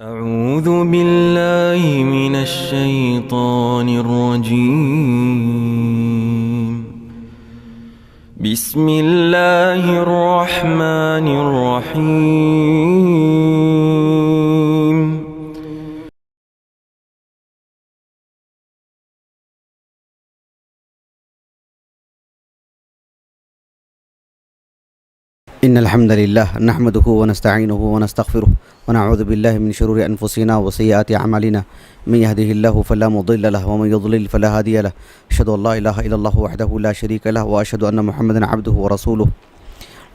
أعوذ بالله من الشيطان الرجيم. بسم الله الرحمن الرحيم. إن الحمد لله نحمده ونستعينه ونستغفره ونعوذ بالله من شرور أنفسنا وسيئات أعمالنا من يهده الله فلا مضل له ومن يضلل فلا هادي له أشهد أن لا إله إلا الله وحده لا شريك له وأشهد أن محمدا عبده ورسوله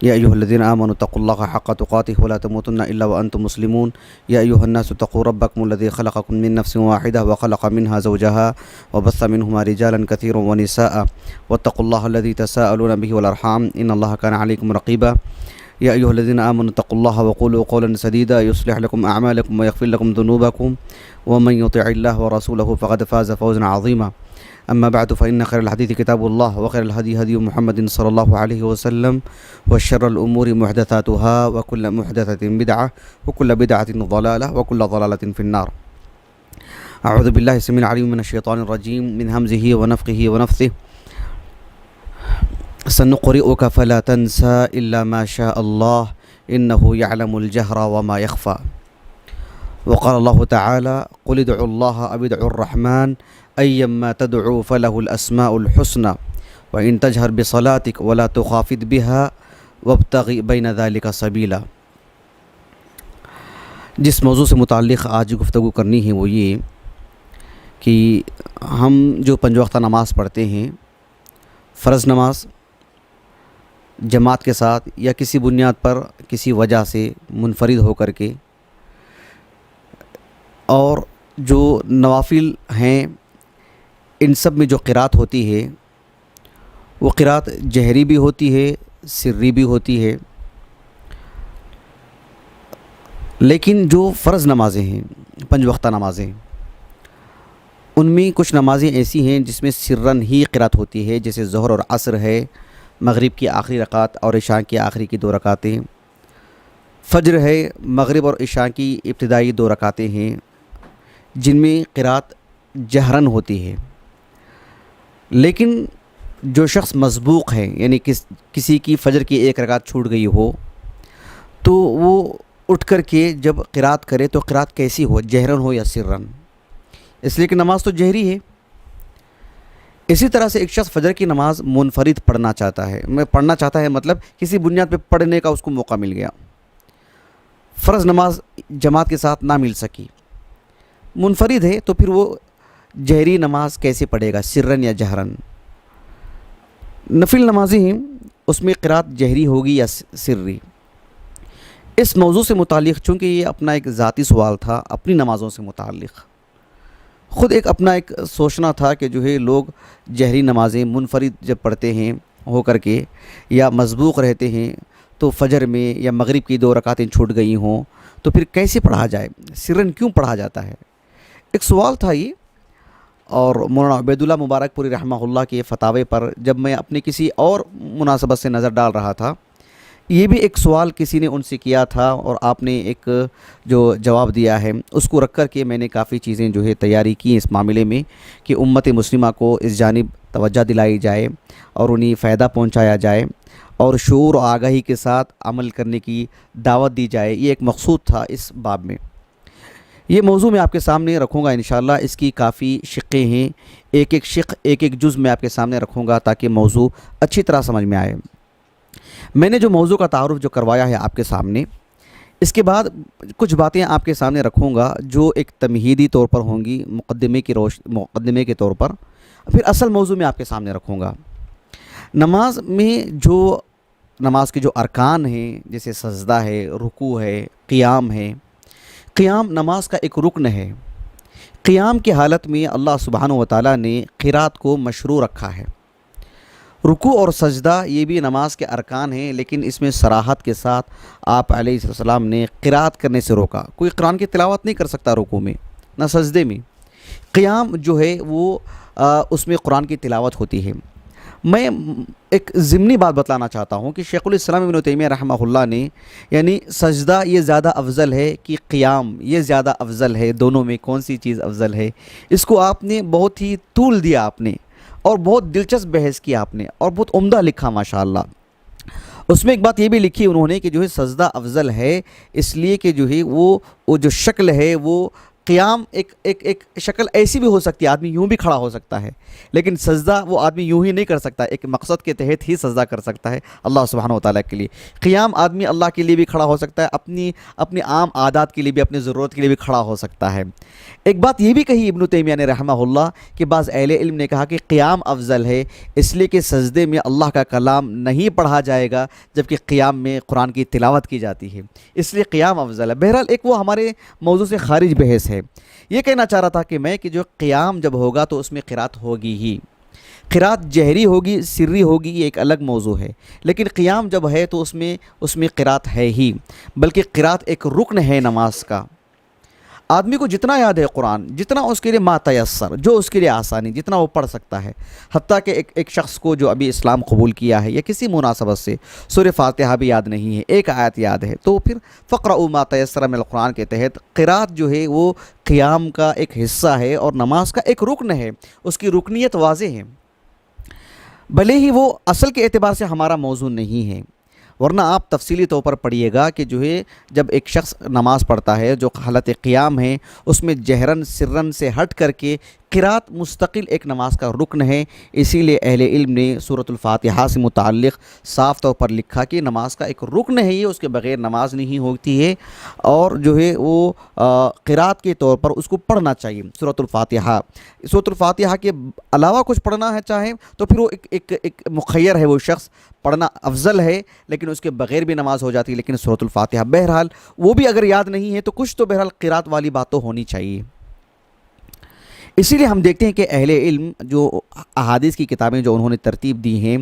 يا أيها الذين آمنوا اتقوا الله حق تقاته ولا تموتن إلا وأنتم مسلمون يا أيها الناس اتقوا ربكم الذي خلقكم من نفس واحدة وخلق منها زوجها وبث منهما رجالا كثيرا ونساء واتقوا الله الذي تساءلون به والأرحام إن الله كان عليكم رقيبا يا أيها الذين آمنوا اتقوا الله وقولوا قولا سديدا يصلح لكم أعمالكم ويغفر لكم ذنوبكم ومن يطع الله ورسوله فقد فاز فوزا عظيما أما بعد فإن خير الحديث كتاب الله وخير الهدي هدي محمد صلى الله عليه وسلم وشر الأمور محدثاتها وكل محدثة بدعة وكل بدعة ضلالة وكل ضلالة في النار. أعوذ بالله السميع العليم من الشيطان الرجيم من همزه ونفخه ونفثه. سنقرئك فلا تنسى إلا ما شاء الله إنه يعلم الجهر وما يخفى. وقال الله تعالى قل ادعوا الله أو ادعوا الرحمن أيما تدعوا فله الأسماء الحسنى وإن تجهر بصلاتك ولا تخافت بها وابتغ بين ذلك سبيلا. جس موضوع سے متعلق آج گفتگو کرنی ہے وہ یہ کہ ہم جو پنج وقتہ نماز پڑھتے ہیں، فرض نماز جماعت کے ساتھ یا کسی بنیاد پر کسی وجہ سے منفرد ہو کر کے، اور جو نوافل ہیں ان سب میں جو قرات ہوتی ہے وہ قرات جہری بھی ہوتی ہے، سری بھی ہوتی ہے. لیکن جو فرض نمازیں ہیں، پنج وقتہ نمازیں، ان میں کچھ نمازیں ایسی ہیں جس میں سرن ہی قرات ہوتی ہے، جیسے ظہر اور عصر ہے، مغرب کی آخری رکعت اور عشاء کی آخری کی 2 رکعتیں، فجر ہے، مغرب اور عشاء کی ابتدائی 2 رکعتیں ہیں جن میں قرات جہرن ہوتی ہے. لیکن جو شخص مسبوق ہے، یعنی کسی کی فجر کی 1 رکعت چھوٹ گئی ہو، تو وہ اٹھ کر کے جب قرات کرے تو قرات کیسی ہو، جہرن ہو یا سرن، اس لیے کہ نماز تو جہری ہے. اسی طرح سے ایک شخص فجر کی نماز منفرد پڑھنا چاہتا ہے مطلب کسی بنیاد پہ پڑھنے کا اس کو موقع مل گیا، فرض نماز جماعت کے ساتھ نہ مل سکی، منفرد ہے، تو پھر وہ جہری نماز کیسے پڑھے گا، سرن یا جہرن؟ نفل نمازیں ہیں اس میں قرات جہری ہوگی یا سری؟ اس موضوع سے متعلق، چونکہ یہ اپنا ایک ذاتی سوال تھا اپنی نمازوں سے متعلق، خود ایک اپنا ایک سوچنا تھا کہ جو ہے لوگ جہری نمازیں منفرد جب پڑھتے ہیں ہو کر کے یا مسبوق رہتے ہیں تو فجر میں یا مغرب کی 2 رکعتیں چھوٹ گئی ہوں تو پھر کیسے پڑھا جائے، سرن کیوں پڑھا جاتا ہے؟ ایک سوال تھا یہ. اور مولانا عبید اللہ مبارک پوری رحمہ اللہ کے فتاوے پر جب میں اپنے کسی اور مناسبت سے نظر ڈال رہا تھا، یہ بھی ایک سوال کسی نے ان سے کیا تھا اور آپ نے ایک جو جواب دیا ہے اس کو رکھ کر کے میں نے کافی چیزیں جو ہے تیاری کی اس معاملے میں کہ امت مسلمہ کو اس جانب توجہ دلائی جائے اور انہیں فائدہ پہنچایا جائے اور شعور و آگاہی کے ساتھ عمل کرنے کی دعوت دی جائے. یہ ایک مقصود تھا اس باب میں. یہ موضوع میں آپ کے سامنے رکھوں گا انشاءاللہ. اس کی کافی شقیں ہیں، ایک شق ایک جز میں آپ کے سامنے رکھوں گا تاکہ موضوع اچھی طرح سمجھ میں آئے. میں نے جو موضوع کا تعارف جو کروایا ہے آپ کے سامنے، اس کے بعد کچھ باتیں آپ کے سامنے رکھوں گا جو ایک تمہیدی طور پر ہوں گی، مقدمے کے طور پر، پھر اصل موضوع میں آپ کے سامنے رکھوں گا. نماز میں نماز کے جو ارکان ہیں، جیسے سجدہ ہے، رکوع ہے، قیام ہے. قیام نماز کا ایک رکن ہے. قیام کی حالت میں اللہ سبحانہ و تعالیٰ نے قرات کو مشروع رکھا ہے. رکوع اور سجدہ یہ بھی نماز کے ارکان ہیں، لیکن اس میں صراحت کے ساتھ آپ علیہ السلام نے قرات کرنے سے روکا. کوئی قرآن کی تلاوت نہیں کر سکتا رکوع میں نہ سجدے میں. قیام جو ہے وہ اس میں قرآن کی تلاوت ہوتی ہے. میں ایک ضمنی بات بتلانا چاہتا ہوں کہ شیخ الاسلام ابن تیمیہ رحمہ اللہ نے یعنی سجدہ یہ زیادہ افضل ہے کہ قیام یہ زیادہ افضل ہے، دونوں میں کون سی چیز افضل ہے، اس کو آپ نے بہت ہی طول دیا آپ نے، اور بہت دلچسپ بحث کیا آپ نے، اور بہت عمدہ لکھا ماشاءاللہ۔ اس میں ایک بات یہ بھی لکھی انہوں نے کہ جو ہے سجدہ افضل ہے اس لیے کہ جو ہے وہ جو شکل ہے وہ قیام ایک شکل ایسی بھی ہو سکتی ہے، آدمی یوں بھی کھڑا ہو سکتا ہے، لیکن سجدہ وہ آدمی یوں ہی نہیں کر سکتا، ایک مقصد کے تحت ہی سجدہ کر سکتا ہے اللہ سبحانہ و تعالیٰ کے لیے۔ قیام آدمی اللہ کے لیے بھی کھڑا ہو سکتا ہے، اپنی عام عادات کے لیے بھی، اپنی ضرورت کے لیے بھی کھڑا ہو سکتا ہے۔ ایک بات یہ بھی کہی ابن تیمیہ نے رحمہ اللہ کہ بعض اہل علم نے کہا کہ قیام افضل ہے اس لیے کہ سجدے میں اللہ کا کلام نہیں پڑھا جائے گا جبکہ قیام میں قرآن کی تلاوت کی جاتی ہے، اس لیے قیام افضل ہے۔ بہرحال ایک وہ ہمارے موضوع سے خارج بحث ہے۔ یہ کہنا چاہ رہا تھا کہ میں کہ جو قیام جب ہوگا تو اس میں قرات ہوگی ہی، قرات جہری ہوگی سری ہوگی، یہ ایک الگ موضوع ہے، لیکن قیام جب ہے تو اس میں قرات ہے ہی، بلکہ قرات ایک رکن ہے نماز کا۔ آدمی کو جتنا یاد ہے قرآن، جتنا اس کے لیے ما تیسر، جو اس کے لیے آسانی، جتنا وہ پڑھ سکتا ہے، حتیٰ کہ ایک شخص کو جو ابھی اسلام قبول کیا ہے یا کسی مناسبت سے سورہ فاتحہ بھی یاد نہیں ہے، ایک آیت یاد ہے، تو پھر فقرؤوا ما تیسر من القرآن کے تحت قرات جو ہے وہ قیام کا ایک حصہ ہے اور نماز کا ایک رکن ہے، اس کی رکنیت واضح ہے، بھلے ہی وہ اصل کے اعتبار سے ہمارا موضوع نہیں ہے، ورنہ آپ تفصیلی طور پر پڑھیے گا کہ جو ہے جب ایک شخص نماز پڑھتا ہے جو حالت قیام ہے اس میں جہرن سرن سے ہٹ کر کے قرات مستقل ایک نماز کا رکن ہے، اسی لیے اہل علم نے سورۃ الفاتحہ سے متعلق صاف طور پر لکھا کہ نماز کا ایک رکن ہے یہ، اس کے بغیر نماز نہیں ہوتی ہے، اور جو ہے وہ قرات کے طور پر اس کو پڑھنا چاہیے۔ سورۃ الفاتحہ کے علاوہ کچھ پڑھنا ہے چاہے تو پھر وہ ایک مخیر ہے، وہ شخص پڑھنا افضل ہے، لیکن اس کے بغیر بھی نماز ہو جاتی ہے، لیکن سورۃ الفاتحہ بہرحال وہ بھی اگر یاد نہیں ہے تو کچھ تو بہرحال قرات والی بات تو ہونی چاہیے۔ اسی لیے ہم دیکھتے ہیں کہ اہل علم جو احادیث کی کتابیں جو انہوں نے ترتیب دی ہیں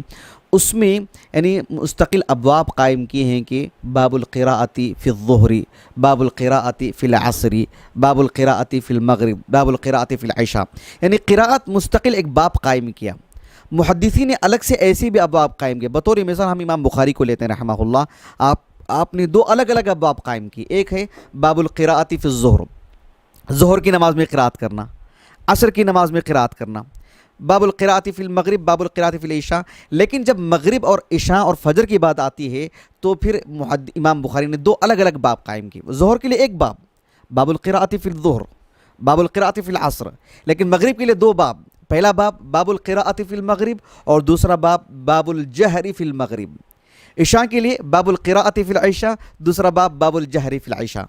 اس میں یعنی مستقل ابواب قائم کیے ہیں کہ باب القراءۃ فی الظہر، باب القراءۃ فی العصر، باب القراءۃ فی المغرب، باب القراءۃ فی العشاء، یعنی قراءت مستقل ایک باب قائم کیا۔ محدثین نے الگ سے ایسی بھی ابواب قائم کیے، بطور مثال ہم امام بخاری کو لیتے ہیں رحمہ اللہ، آپ نے دو الگ الگ ابواب قائم کی، ایک ہے باب القراءۃ فی الظہر، ظہر کی نماز میں قراءت کرنا، عصر کی نماز میں قراءت کرنا، باب القراءۃ فی المغرب، باب القراءۃ فی العشاء، لیکن جب مغرب اور عشاء اور فجر کی بات آتی ہے تو پھر امام بخاری نے دو الگ الگ باب قائم کی، ظہر کے لیے ایک باب باب القراءۃ فی الظہر، باب القراءۃ فی العصر، لیکن مغرب کے لیے دو باب، پہلا باب باب القراءۃ فی المغرب اور دوسرا باب باب الجہر فی المغرب، عشاء کے لیے باب القراءۃ فی العشاء، دوسرا باب باب الجہر فی العشاء،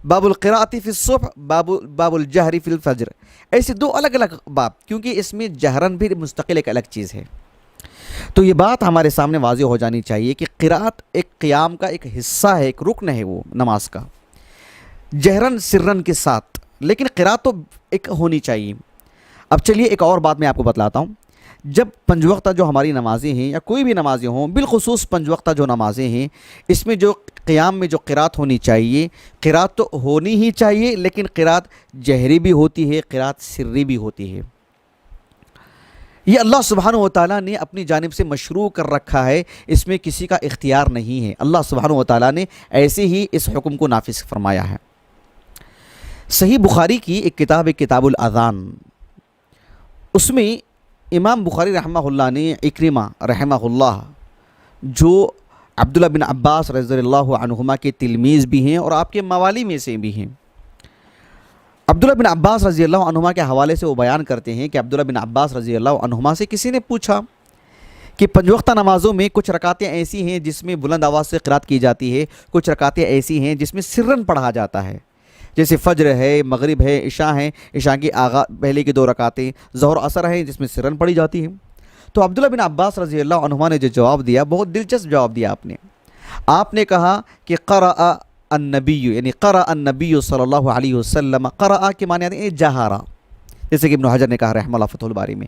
باب القراءۃ فی الصبح، باب الجہر فی الفجر، ایسے دو الگ الگ باب، کیونکہ اس میں جہرن بھی مستقل ایک الگ چیز ہے۔ تو یہ بات ہمارے سامنے واضح ہو جانی چاہیے کہ قراءت ایک قیام کا ایک حصہ ہے، ایک رکن ہے وہ نماز کا، جہرن سرن کے ساتھ، لیکن قراءت تو ایک ہونی چاہیے۔ اب چلیے ایک اور بات میں آپ کو بتلاتا ہوں، جب پنج وقتہ جو ہماری نمازیں ہیں یا کوئی بھی نمازیں ہوں، بالخصوص پنج وقتہ جو نمازیں ہیں، اس میں جو قیام میں جو قرات ہونی چاہیے، قرات تو ہونی ہی چاہیے، لیکن قرات جہری بھی ہوتی ہے، قرات سری بھی ہوتی ہے۔ یہ اللہ سبحانہ و تعالیٰ نے اپنی جانب سے مشروع کر رکھا ہے، اس میں کسی کا اختیار نہیں ہے، اللہ سبحانہ و تعالیٰ نے ایسے ہی اس حکم کو نافذ فرمایا ہے۔ صحیح بخاری کی ایک کتاب ہے کتاب الاذان، اس میں امام بخاری رحمہ اللہ نے اکرمہ رحمہ اللہ جو عبداللہ بن عباس رضی اللہ عنہما کے تلمیذ بھی ہیں اور آپ کے موالی میں سے بھی ہیں، عبداللہ بن عباس رضی اللہ عنہما کے حوالے سے وہ بیان کرتے ہیں کہ عبداللہ بن عباس رضی اللہ عنہما سے کسی نے پوچھا کہ پنج وقتہ نمازوں میں کچھ رکعتیں ایسی ہیں جس میں بلند آواز سے قرات کی جاتی ہے، کچھ رکعتیں ایسی ہیں جس میں سرن پڑھا جاتا ہے، جیسے فجر ہے، مغرب ہے، عشاء ہے، عشاء کی پہلے کی دو رکعتیں، ظہر عصر ہیں جس میں سرن پڑھی جاتی ہیں۔ تو عبداللہ بن عباس رضی اللہ عنہما نے جو جواب دیا، بہت دلچسپ جواب دیا آپ نے کہا کہ قرأ النبی، یعنی قرأ النبی صلی اللہ علیہ وسلم، قرأ کے معنی آتے ہیں جہارا، جیسے کہ ابن حجر نے کہا رحمہ اللہ فتح الباری میں،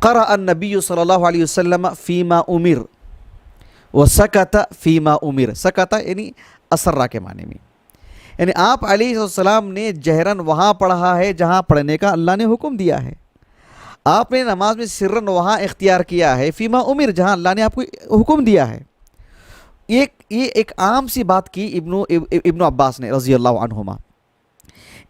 قرأ النبی صلی اللہ علیہ وسلم فیما امر وسکت فیما امر، سکت یعنی اسرا کے معنی میں، یعنی آپ علیہ السلام نے جہرن وہاں پڑھا ہے جہاں پڑھنے کا اللہ نے حکم دیا ہے، آپ نے نماز میں سرن وہاں اختیار کیا ہے فیما عمر، جہاں اللہ نے آپ کو حکم دیا ہے۔ یہ ایک عام سی بات کی ابن عباس نے رضی اللہ عنہما۔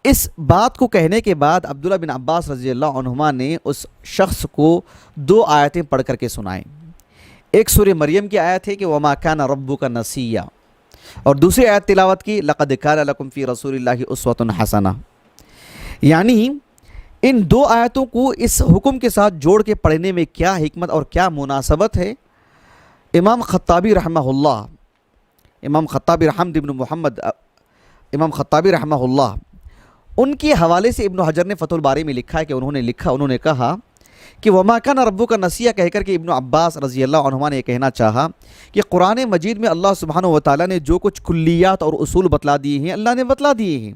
اس بات کو کہنے کے بعد عبداللہ بن عباس رضی اللہ عنہما نے اس شخص کو 2 آیتیں پڑھ کر کے سنائیں۔ ایک سورہ مریم کی آیت ہے کہ وما کان ربک نسیا، اور دوسری آیت تلاوت کی لقد کان لکم فی رسول اللہ اسوۃ حسنہ۔ یعنی ان 2 آیتوں کو اس حکم کے ساتھ جوڑ کے پڑھنے میں کیا حکمت اور کیا مناسبت ہے، امام خطابی رحمہ اللہ، امام خطابی حمد بن محمد امام خطابی رحمہ اللہ، ان کے حوالے سے ابن حجر نے فتح الباری میں لکھا ہے کہ انہوں نے کہا کہ وما کان ربک نسیا کہہ کر کے ابن عباس رضی اللہ عنہما نے یہ کہنا چاہا کہ قرآن مجید میں اللہ سبحانہ و تعالیٰ نے جو کچھ کلیات اور اصول بتلا دیے ہیں اللہ نے بتلا دیے ہیں،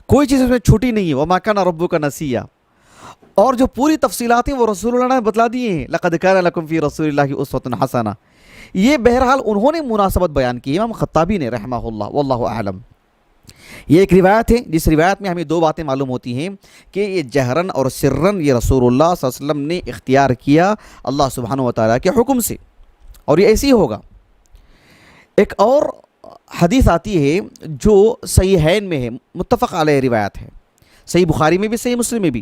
کوئی چیز اس میں چھوٹی نہیں ہے، وما کان ربک نسیا، اور جو پوری تفصیلات ہیں وہ رسول اللہ نے بتلا دیے ہیں، لقد کان لکم فی رسول اللہ اسوۃ حسنہ۔ یہ بہرحال انہوں نے مناسبت بیان کی، امام خطابی نے رحمہ اللہ، واللہ اعلم۔ یہ ایک روایت ہے جس روایت میں ہمیں 2 باتیں معلوم ہوتی ہیں کہ یہ جہرن اور سرن یہ رسول اللہ صلی اللہ علیہ وسلم نے اختیار کیا اللہ سبحانہ و تعالیٰ کے حکم سے، اور یہ ایسے ہی ہوگا۔ ایک اور حدیث آتی ہے جو صحیحین میں ہے، متفق علیہ روایت ہے، صحیح بخاری میں بھی صحیح مسلم میں بھی۔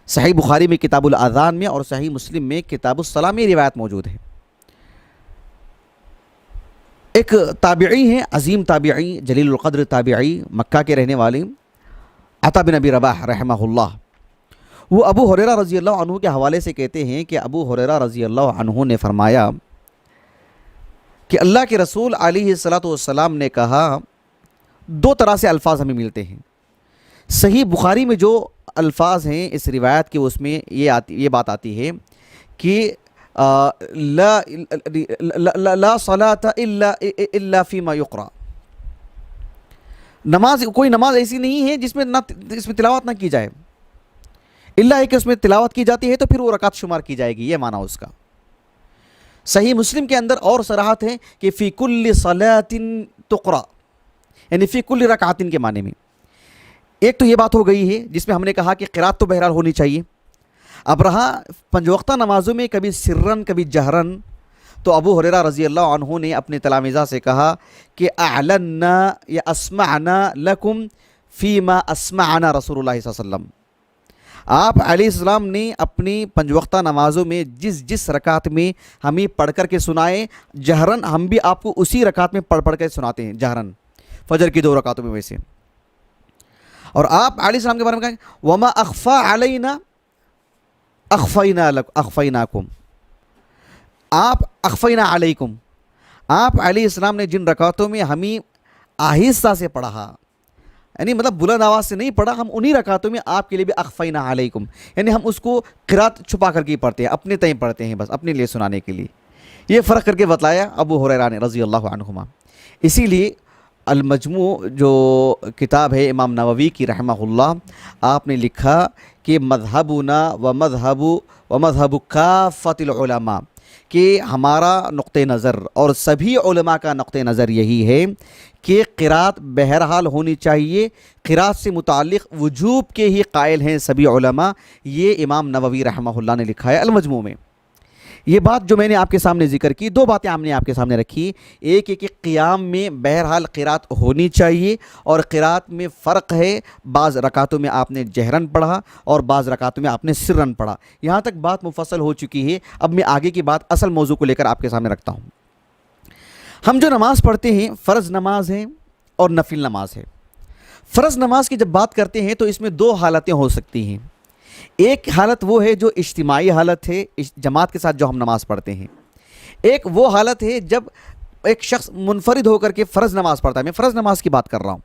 صحیح بخاری میں کتاب الاذان میں اور صحیح مسلم میں کتاب الصلاۃ میں روایت موجود ہے۔ ایک تابعی ہیں، عظیم تابعی، جلیل القدر تابعی، مکہ کے رہنے والے، عطا بن ابی رباح رحمہ اللہ، وہ ابو ہریرہ رضی اللہ عنہ کے حوالے سے کہتے ہیں کہ ابو ہریرہ رضی اللہ عنہ نے فرمایا کہ اللہ کے رسول علیہ الصلاۃ والسلام نے کہا، 2 طرح سے الفاظ ہمیں ملتے ہیں۔ صحیح بخاری میں جو الفاظ ہیں اس روایت کے، اس میں یہ بات آتی ہے کہ لا صلاۃ الا فیما یقرأ، کوئی نماز ایسی نہیں ہے جس میں اس میں تلاوت نہ کی جائے، الا ہے کہ اس میں تلاوت کی جاتی ہے تو پھر وہ رکعت شمار کی جائے گی، یہ معنی اس کا۔ صحیح مسلم کے اندر اور صراحت ہے کہ فی کل صلاۃ تقرأ، یعنی فی کل رکعت کے معنی میں۔ ایک تو یہ بات ہو گئی ہے جس میں ہم نے کہا کہ قرات تو بہرحال ہونی چاہیے۔ اب رہا 5 وقتہ نمازوں میں کبھی سرن کبھی جہرن، تو ابو ہریرہ رضی اللہ عنہ نے اپنے تلامذہ سے کہا کہ اعلنا یا اسمعنا لکم فیما اسمعنا رسول اللہ صلی اللہ علیہ وسلم۔ آپ علیہ السلام نے اپنی 5 وقتہ نمازوں میں جس رکعت میں ہمیں پڑھ کر کے سنائے جہرن، ہم بھی آپ کو اسی رکعت میں پڑھ کے سناتے ہیں جہرن، فجر کی 2 رکعتوں میں ویسے۔ اور آپ علیہ السلام کے بارے میں کہیں وما اخفا علینا اخفیناکم، آپ اخفینا علیکم، آپ علیہ السلام نے جن رکعتوں میں ہمیں آہستہ سے پڑھا، یعنی مطلب بلند آواز سے نہیں پڑھا، ہم انہی رکعتوں میں آپ کے لیے بھی اخفینا علیکم، یعنی ہم اس کو قرات چھپا کر کے پڑھتے ہیں، اپنے تئیں پڑھتے ہیں، بس اپنے لیے سنانے کے لیے۔ یہ فرق کر کے بتلایا ابو ہریرہ نے رضی اللہ عنہما۔ اسی لیے المجموع جو کتاب ہے امام نووی کی رحمہ اللہ، آپ نے لکھا کہ مذہبنا و مذہب کافۃ العلماء، کہ ہمارا نقطہ نظر اور سبھی علماء کا نقطہ نظر یہی ہے کہ قرات بہرحال ہونی چاہیے، قرات سے متعلق وجوب کے ہی قائل ہیں سبھی علماء۔ یہ امام نووی رحمہ اللہ نے لکھا ہے المجموع میں۔ یہ بات جو میں نے آپ کے سامنے ذکر کی، 2 باتیں ہم نے آپ کے سامنے رکھی، ایک ہے کہ قیام میں بہرحال قرات ہونی چاہیے، اور قرات میں فرق ہے، بعض رکعتوں میں آپ نے جہرن پڑھا اور بعض رکعتوں میں آپ نے سرن پڑھا۔ یہاں تک بات مفصل ہو چکی ہے، اب میں آگے کی بات اصل موضوع کو لے کر آپ کے سامنے رکھتا ہوں۔ ہم جو نماز پڑھتے ہیں فرض نماز ہے اور نفل نماز ہے۔ فرض نماز کی جب بات کرتے ہیں تو اس میں 2 حالتیں ہو سکتی ہیں۔ ایک حالت وہ ہے جو اجتماعی حالت ہے، جماعت کے ساتھ جو ہم نماز پڑھتے ہیں۔ ایک وہ حالت ہے جب ایک شخص منفرد ہو کر کے فرض نماز پڑھتا ہے۔ میں فرض نماز کی بات کر رہا ہوں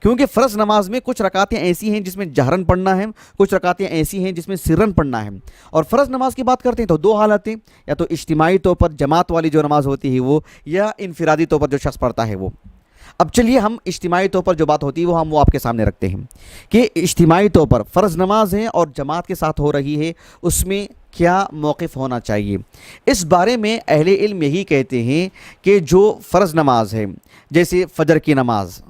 کیونکہ فرض نماز میں کچھ رکعتیں ایسی ہیں جس میں جہرن پڑھنا ہے، کچھ رکعتیں ایسی ہیں جس میں سرن پڑھنا ہے۔ اور فرض نماز کی بات کرتے ہیں تو 2 حالتیں، یا تو اجتماعی طور پر جماعت والی جو نماز ہوتی ہے وہ، یا انفرادی طور پر جو شخص پڑھتا ہے وہ۔ اب چلیے ہم اجتماعی طور پر جو بات ہوتی ہے وہ آپ کے سامنے رکھتے ہیں کہ اجتماعی طور پر فرض نماز ہے اور جماعت کے ساتھ ہو رہی ہے، اس میں کیا موقف ہونا چاہیے۔ اس بارے میں اہل علم یہی کہتے ہیں کہ جو فرض نماز ہے، جیسے فجر کی نماز،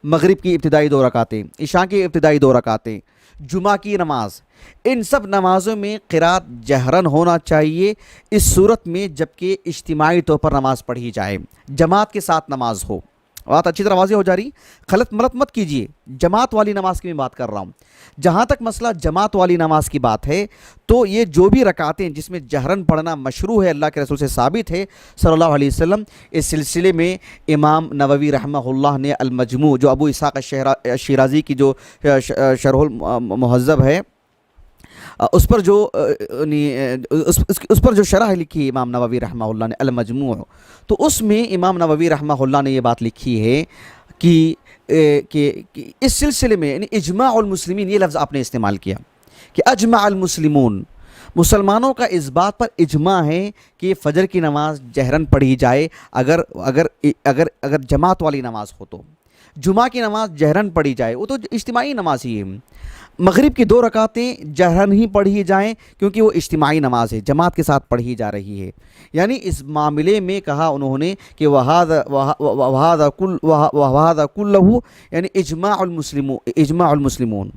مغرب کی ابتدائی 2 رکعتیں، عشاء کی ابتدائی 2 رکعتیں، جمعہ کی نماز، ان سب نمازوں میں قرات جہرن ہونا چاہیے اس صورت میں جبکہ اجتماعی طور پر نماز پڑھی جائے، جماعت کے ساتھ نماز ہو۔ بات اچھی طرح واضح ہو جا رہی، غلط ملت مت کیجئے، جماعت والی نماز کی میں بات کر رہا ہوں۔ جہاں تک مسئلہ جماعت والی نماز کی بات ہے تو یہ جو بھی رکعتیں جس میں جہرن پڑھنا مشروع ہے، اللہ کے رسول سے ثابت ہے صلی اللہ علیہ وسلم، اس سلسلے میں امام نووی رحمہ اللہ نے المجموع، جو ابو اسحاق شیرازی کی جو شرح المہذب ہے، اس پر جو شرح لکھی ہے امام نووی رحمہ اللہ نے المجموع، تو اس میں امام نووی رحمہ اللہ نے یہ بات لکھی ہے کہ اس سلسلے میں یعنی اجماع المسلمین، یہ لفظ آپ نے استعمال کیا کہ اجمع المسلمون، مسلمانوں کا اس بات پر اجماع ہے کہ فجر کی نماز جہرن پڑھی جائے اگر جماعت والی نماز ہو تو، جمعہ کی نماز جہرن پڑھی جائے، وہ تو اجتماعی نماز ہی ہے۔ مغرب کی 2 رکعتیں جہرن ہی پڑھی جائیں کیونکہ وہ اجتماعی نماز ہے، جماعت کے ساتھ پڑھی جا رہی ہے۔ یعنی اس معاملے میں کہا انہوں نے کہ وَهَذَا كُلُّهُ یعنی اجماع المسلمون،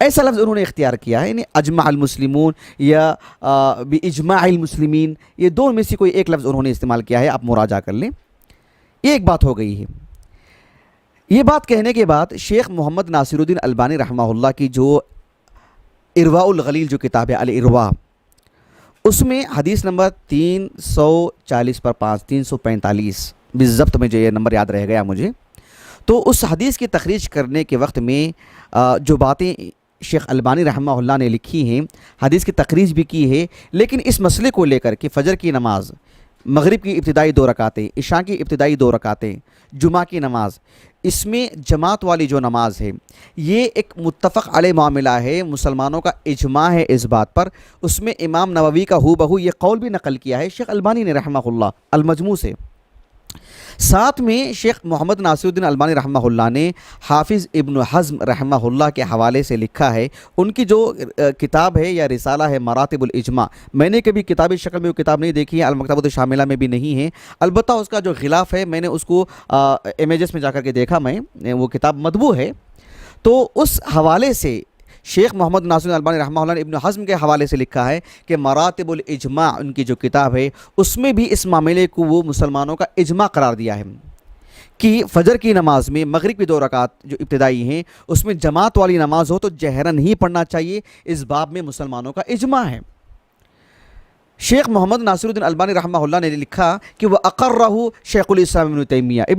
ایسا لفظ انہوں نے اختیار کیا ہے، یعنی اجمع المسلمون یا باجماع المسلمین، یہ دونوں میں سے کوئی ایک لفظ انہوں نے استعمال کیا ہے، آپ مراجعہ کر لیں۔ یہ ایک بات ہو گئی ہے۔ یہ بات کہنے کے بعد شیخ محمد ناصر الدین البانی رحمہ اللہ کی جو ارواء الغلیل جو کتاب ہے الارواء، اس میں حدیث نمبر 340/5 345 بالضبط میں جو یہ نمبر یاد رہ گیا مجھے، تو اس حدیث کی تخریج کرنے کے وقت میں جو باتیں شیخ البانی رحمہ اللہ نے لکھی ہیں، حدیث کی تخریج بھی کی ہے، لیکن اس مسئلے کو لے کر کہ فجر کی نماز، مغرب کی ابتدائی 2 رکعتیں، عشاء کی ابتدائی 2 رکعتیں، جمعہ کی نماز، اس میں جماعت والی جو نماز ہے یہ ایک متفق علیہ معاملہ ہے، مسلمانوں کا اجماع ہے اس بات پر، اس میں امام نووی کا ہو بہو یہ قول بھی نقل کیا ہے شیخ البانی نے رحمہ اللہ المجموع سے۔ ساتھ میں شیخ محمد ناصر الدین البانی رحمہ اللہ نے حافظ ابن حزم رحمہ اللہ کے حوالے سے لکھا ہے، ان کی جو کتاب ہے یا رسالہ ہے مراتب الاجماع، میں نے کبھی کتابی شکل میں وہ کتاب نہیں دیکھی ہے، المکتبۃ الشاملہ میں بھی نہیں ہے، البتہ اس کا جو غلاف ہے میں نے اس کو امیجز میں جا کر کے دیکھا، میں وہ کتاب مطبوع ہے، تو اس حوالے سے شیخ محمد ناصر البانی رحمہ اللہ نے ابن حزم کے حوالے سے لکھا ہے کہ مراتب الاجماع ان کی جو کتاب ہے اس میں بھی اس معاملے کو وہ مسلمانوں کا اجماع قرار دیا ہے کہ فجر کی نماز میں مغرب کی 2 رکعت جو ابتدائی ہیں اس میں جماعت والی نماز ہو تو جہرن ہی پڑھنا چاہیے، اس باب میں مسلمانوں کا اجماع ہے۔ شیخ محمد ناصر الدین البانی رحمہ اللہ نے لکھا کہ وہ اقرہ شیخ الاسلام ابن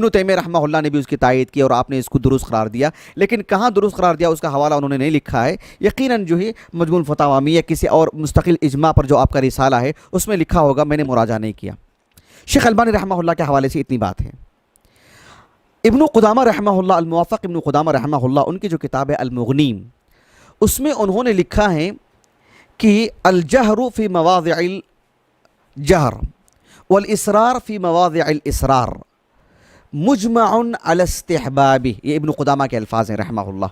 تیمیہ رحمہ اللہ نے بھی اس کی تائید کی اور آپ نے اس کو درست قرار دیا، لیکن کہاں درست قرار دیا اس کا حوالہ انہوں نے نہیں لکھا ہے، یقیناً جو ہے مجموع الفتاوی یا کسی اور مستقل اجماع پر جو آپ کا رسالہ ہے اس میں لکھا ہوگا، میں نے مراجعہ نہیں کیا۔ شیخ البانی رحمہ اللہ کے حوالے سے اتنی بات ہے۔ ابن قدامہ رحمہ اللہ الموافق ابن قدامہ رحمہ اللہ ان کی جو کتاب ہے المغنی، اس میں انہوں نے لکھا ہے کہ الجہر فی مواضع الجہر والاسرار فی مواضع الاسرار مجمع علی استحبابہ، یہ ابن قدامہ کے الفاظ ہیں رحمہ اللہ۔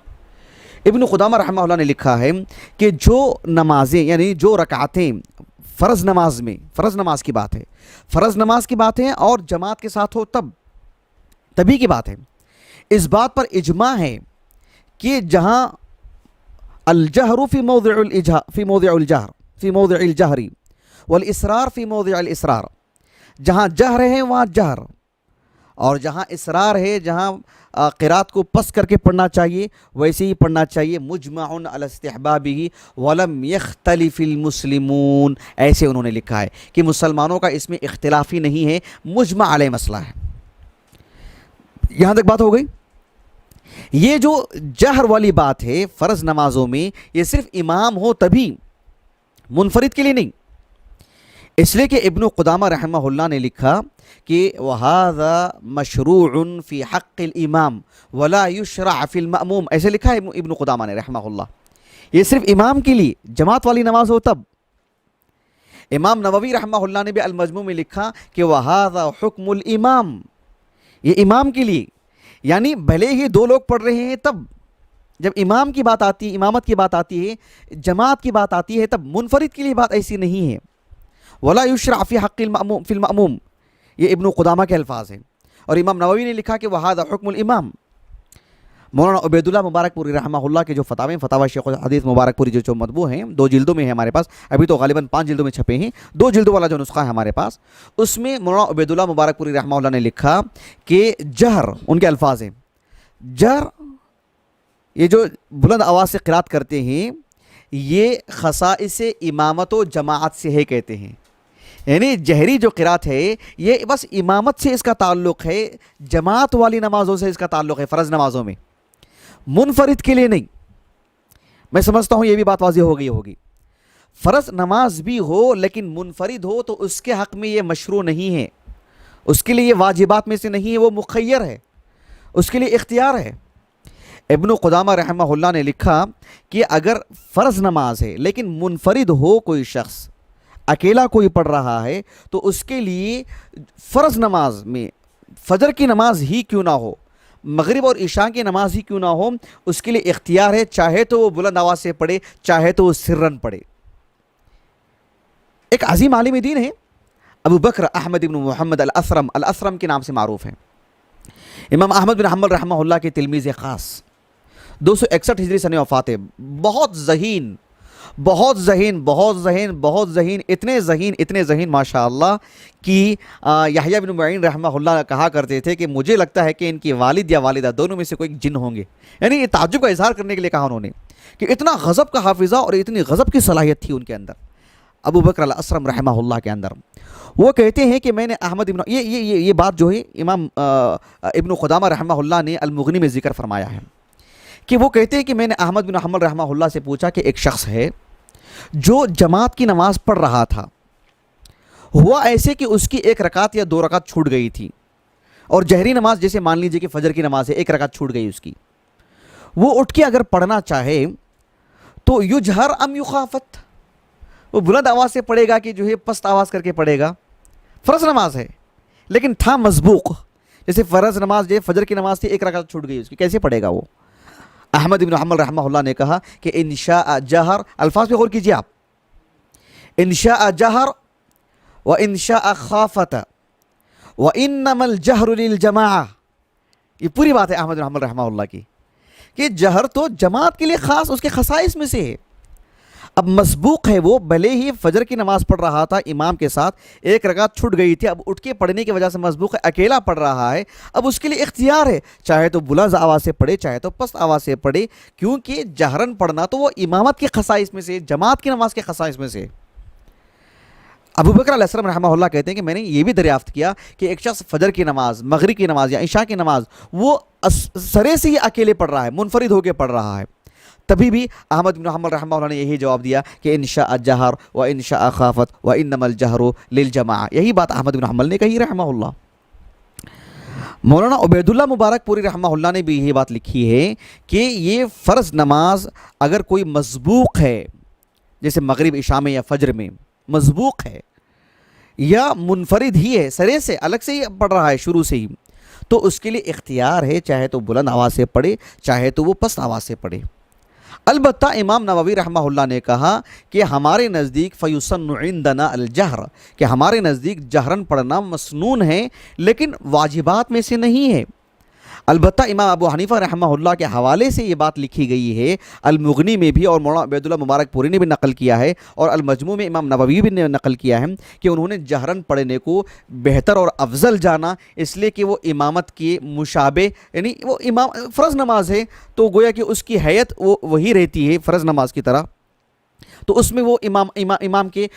ابن قدامہ رحمہ اللہ نے لکھا ہے کہ جو نمازیں یعنی جو رکعتیں فرض نماز میں، فرض نماز کی بات ہے، فرض نماز کی بات ہے اور جماعت کے ساتھ ہو تبھی کی بات ہے، اس بات پر اجماع ہے کہ جہاں الجہر فی موضع الجہر والاسرار فی موضع الاسرار، جہاں جہر ہے وہاں جہر، اور جہاں اسرار ہے، جہاں قرات کو پس کر کے پڑھنا چاہیے ویسے ہی پڑھنا چاہیے، مجمع علی استحبابہ ولم یختلف المسلمون، ایسے انہوں نے لکھا ہے کہ مسلمانوں کا اس میں اختلافی نہیں ہے، مجمع علیہ مسئلہ ہے۔ یہاں تک بات ہو گئی۔ یہ جو جہر والی بات ہے فرض نمازوں میں یہ صرف امام ہو تبھی، منفرد کے لیے نہیں، اس لیے کہ ابن قدامہ رحمہ اللہ نے لکھا کہ وَهَذَا مَشْرُوعٌ فِي حَقِّ الْإِمَامِ وَلَا يُشْرَعَ فِي الْمَأْمُومِ، ایسے لکھا ہے ابن قدامہ نے رحمہ اللہ، یہ صرف امام کے لیے، جماعت والی نماز ہو تب۔ امام نووی رحمہ اللہ نے بھی المجموع میں لکھا کہ وَهَذَا حُکْمُ الْإِمَامِ، یہ امام کے لیے، یعنی بھلے ہی 2 لوگ پڑھ رہے ہیں تب، جب امام کی بات آتی ہے، امامت کی بات آتی ہے، جماعت کی بات آتی ہے، تب منفرد کے لیے بات ایسی نہیں ہے۔ ولا یشرع فی حق المأموم فی المأموم، یہ ابن قدامہ کے الفاظ ہیں، اور امام نووی نے لکھا کہ وہذا حکم الامام، مولانا عبیداللہ مبارک پوری رحمہ اللہ کے جو فتاوے فتاوی شیخ الحدیث مبارک پوری جو مطبوع ہیں 2 جلدوں میں ہے ہمارے پاس، ابھی تو غالباً 5 جلدوں میں چھپے ہیں، 2 جلدوں والا جو نسخہ ہے ہمارے پاس، اس میں مولانا عبیداللہ مبارک پوری رحمہ اللہ نے لکھا کہ جہر، ان کے الفاظ ہیں، جہر یہ جو بلند آواز سے قرات کرتے ہیں یہ خصائص امامت و جماعت سے ہے کہتے ہیں، یعنی جہری جو قرات ہے یہ بس امامت سے اس کا تعلق ہے، جماعت والی نمازوں سے اس کا تعلق ہے، فرض نمازوں میں، منفرد کے لیے نہیں۔ میں سمجھتا ہوں یہ بھی بات واضح ہو گئی ہوگی۔ فرض نماز بھی ہو لیکن منفرد ہو تو اس کے حق میں یہ مشروع نہیں ہے، اس کے لیے یہ واجبات میں سے نہیں ہے، وہ مخیر ہے، اس کے لیے اختیار ہے۔ ابن قدامہ رحمہ اللہ نے لکھا کہ اگر فرض نماز ہے لیکن منفرد ہو کوئی شخص، اکیلا کوئی پڑھ رہا ہے، تو اس کے لیے فرض نماز میں فجر کی نماز ہی کیوں نہ ہو، مغرب اور عشاء کی نماز ہی کیوں نہ ہو، اس کے لیے اختیار ہے، چاہے تو وہ بلند آواز سے پڑھے چاہے تو وہ سرن پڑھے۔ ایک عظیم عالم دین ہے ابو بکر احمد بن محمد الاسرم کے نام سے معروف ہے، امام احمد بن حنبل رحمہ اللہ کے تلمیذ خاص، 261 ہجری سنہ وفات ہے، بہت ذہین اتنے ذہین ماشاء اللہ کہ یحییٰ بن معین رحمہ اللہ کہا کرتے تھے کہ مجھے لگتا ہے کہ ان کی والد یا والدہ دونوں میں سے کوئی جن ہوں گے، یعنی یہ تعجب کا اظہار کرنے کے لیے کہا انہوں نے کہ اتنا غضب کا حافظہ اور اتنی غضب کی صلاحیت تھی ان کے اندر، ابو بکر الاسرم رحمہ اللہ کے اندر۔ وہ کہتے ہیں کہ میں نے احمد ابن یہ بات جو ہے امام ابن قدامہ رحمہ اللہ نے المغنی میں ذکر فرمایا ہے کہ وہ کہتے ہیں کہ میں نے احمد بن حنبل رحمہ اللہ سے پوچھا کہ ایک شخص ہے جو جماعت کی نماز پڑھ رہا تھا، ہوا ایسے کہ اس کی 1 رکعت یا 2 رکعت چھوٹ گئی تھی، اور جہری نماز جیسے مان لیجئے کہ فجر کی نماز ہے، 1 رکعت چھوٹ گئی اس کی، وہ اٹھ کے اگر پڑھنا چاہے تو یجہر ام یخافت، وہ بلند آواز سے پڑھے گا کہ جو ہے پست آواز کر کے پڑھے گا، فرض نماز ہے لیکن تھا مسبوق، جیسے فرض نماز جو فجر کی نماز تھی 1 رکعت چھوٹ گئی اس کی، کیسے پڑھے گا وہ؟ احمد بن حنبل رحمہ اللہ نے کہا کہ انشاء جہر، الفاظ پہ غور کیجیے آپ، انشاء جہر و انشاء خافت و انما الجہر للجماعہ، یہ پوری بات ہے احمد بن حنبل رحمہ اللہ کی کہ جہر تو جماعت کے لیے خاص اس کے خصائص میں سے ہے۔ اب مسبوق ہے وہ، بھلے ہی فجر کی نماز پڑھ رہا تھا امام کے ساتھ، 1 رکعت چھوٹ گئی تھی، اب اٹھ کے پڑھنے کی وجہ سے مسبوق ہے، اکیلا پڑھ رہا ہے، اب اس کے لیے اختیار ہے، چاہے تو بلند آواز سے پڑھے چاہے تو پست آواز سے پڑھے، کیونکہ جہرن پڑھنا تو وہ امامت کے خصائص میں سے، جماعت کی نماز کے خصائص میں سے۔ ابو بکر علیہ السلام رحمہ اللہ کہتے ہیں کہ میں نے یہ بھی دریافت کیا کہ ایک شخص فجر کی نماز، مغرب کی نماز یا عشاء کی نماز وہ سرے سے ہی اکیلے پڑھ رہا ہے، منفرد ہو کے پڑھ رہا ہے، تبھی بھی احمد بن حنبل رحمہ اللہ نے یہی جواب دیا کہ انشاء الجہر و انشاء خافت و انما الجہر للجماعہ، یہی بات احمد بن حنبل نے کہی رحمہ اللہ۔ مولانا عبیداللہ مبارک پوری رحمہ اللہ نے بھی یہی بات لکھی ہے کہ یہ فرض نماز اگر کوئی مسبوق ہے، جیسے مغرب عشاء میں یا فجر میں مسبوق ہے، یا منفرد ہی ہے، سرے سے الگ سے ہی پڑھ رہا ہے شروع سے ہی، تو اس کے لیے اختیار ہے، چاہے تو بلند آواز سے پڑھے چاہے تو وہ پست آواز سے پڑھے۔ البتہ امام نووی رحمہ اللہ نے کہا کہ ہمارے نزدیک فیسن عندنا الجہر، کہ ہمارے نزدیک جہرن پڑھنا مسنون ہے لیکن واجبات میں سے نہیں ہے۔ البتہ امام ابو حنیفہ رحمہ اللہ کے حوالے سے یہ بات لکھی گئی ہے المغنی میں بھی، اور مولانا عبیداللہ مبارک پوری نے بھی نقل کیا ہے، اور المجموع میں امام نووی بھی نے نقل کیا ہے کہ انہوں نے جہرن پڑھنے کو بہتر اور افضل جانا، اس لیے کہ وہ امامت کے مشابہ، یعنی وہ امام فرض نماز ہے تو گویا کہ اس کی حیت وہ وہی رہتی ہے فرض نماز کی طرح، تو اس میں وہ امام کے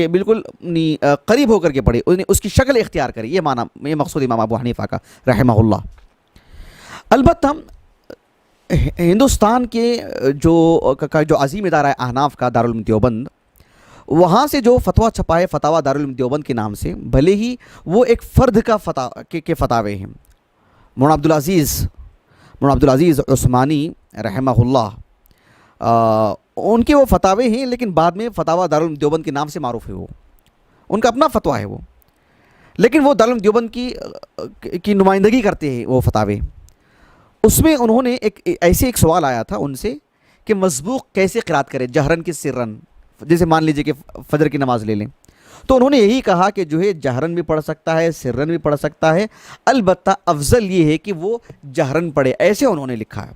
بالکل قریب ہو کر کے پڑھے، اس کی شکل اختیار کرے، یہ معنی، یہ مقصود امام ابو حنیفہ کا رحمہ اللہ۔ البتہ ہندوستان کے جو عظیم ادارہ ہے احناف کا، دارالعلوم دیوبند، وہاں سے جو فتویٰ چھپا ہے فتاویٰ دارالعلوم دیوبند کے نام سے، بھلے ہی وہ ایک فرد کا فتاوے ہیں، مولانا عبدالعزیز عثمانی رحمہ اللہ، ان کے وہ فتاوے ہیں، لیکن بعد میں فتاویٰ دارالعلوم دیوبند کے نام سے معروف ہے، وہ ان کا اپنا فتویٰ ہے وہ، لیکن وہ دارالعلوم دیوبند کی نمائندگی کرتے ہیں وہ فتاوے۔ اس میں انہوں نے ایک سوال آیا تھا ان سے کہ مسبوق کیسے قرات کرے، جہرن کی سرن، جیسے مان لیجئے کہ فجر کی نماز لے لیں، تو انہوں نے یہی کہا کہ جو ہے جہرن بھی پڑھ سکتا ہے، سرن بھی پڑھ سکتا ہے، البتہ افضل یہ ہے کہ وہ جہرن پڑھے، ایسے انہوں نے لکھا ہے۔